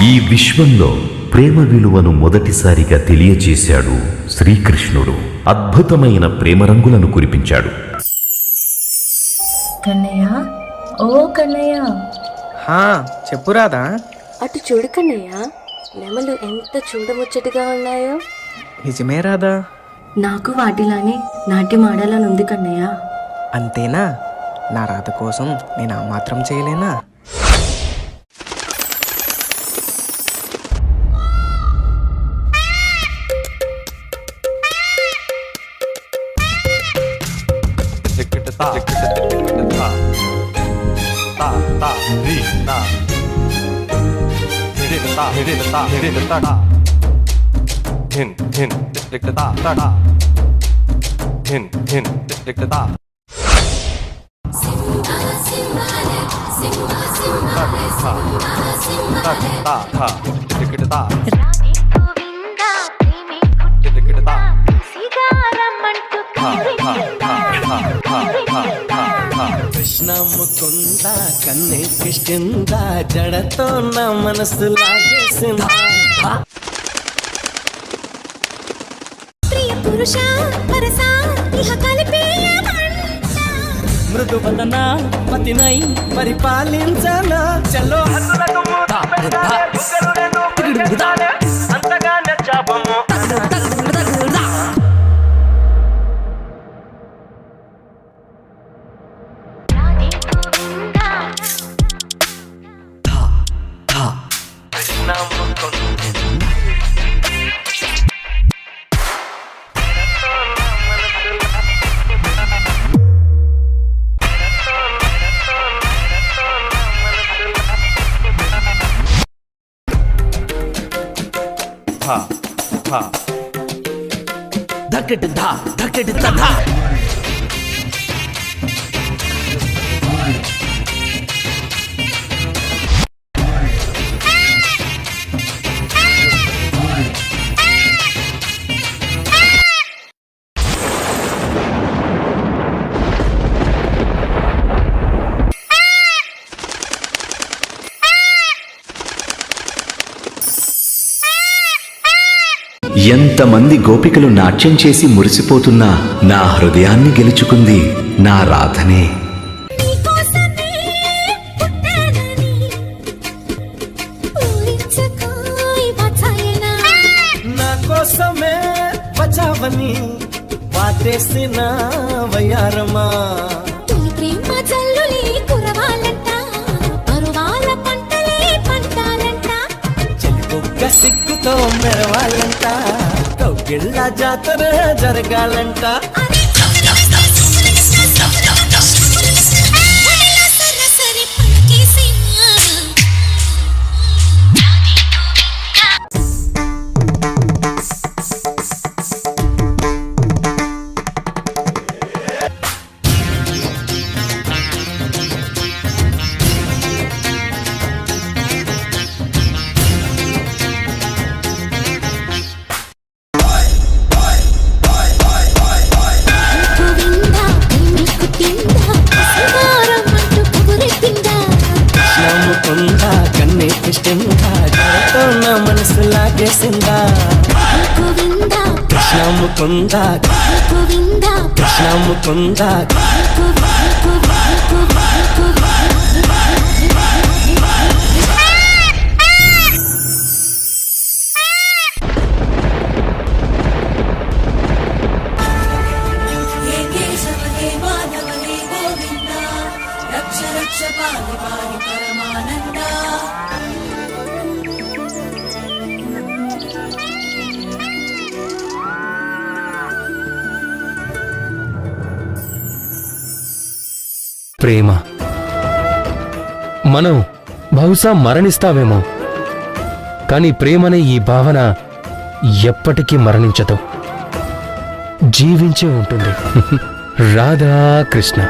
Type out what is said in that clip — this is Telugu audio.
ఈ విశ్వంలో ప్రేమ విలువను మొదటిసారిగా తెలియజేశాడు శ్రీకృష్ణుడు. అద్భుతమైన ప్రేమ రంగులను కురిపించాడు. కన్నయ్య, ఓ కన్నయ్య. చెప్పు రాధా. అటు చూడు కన్నయ్య, నెమలు ఎంత చూడముచ్చటగా ఉన్నాయో. నిజమే రాధా. నాకు వాటిలానే నాట్యం ఆడాలని ఉంది కన్నయ్య. అంతేనా? నా రాధ కోసం నేను ఆ మాత్రం చేయలేనా? కృష్ణ ముకుంద కన్నే కృష్ణ జడతో నా మనసు లాగేసిందా. మృదువదన పతినై పరిపాలించనా. చలో అంతగా నచ్చాబము. धकट धा धकट तथा ఎంతమంది గోపికలు నాట్యం చేసి మురిసిపోతున్నా నా హృదయాన్ని గెలుచుకుంది నా రాధనే. నా కోసమే బచావని వాటేసిన వయారమా. సిగ్గుతో మెరవాలంట, కౌగిళ్ళ జాతర జరగాలంట. కన్నే కృష్ణంగా జడతో నా మనసు లాగేసిందా. కృష్ణ ముకుంద కృష్ణ ముకుంద ప్రేమ. మనం బహుశా మరణిస్తావేమో, కానీ ప్రేమనే ఈ భావన ఎప్పటికీ మరణించదు, జీవించే ఉంటుంది. రాధా కృష్ణ.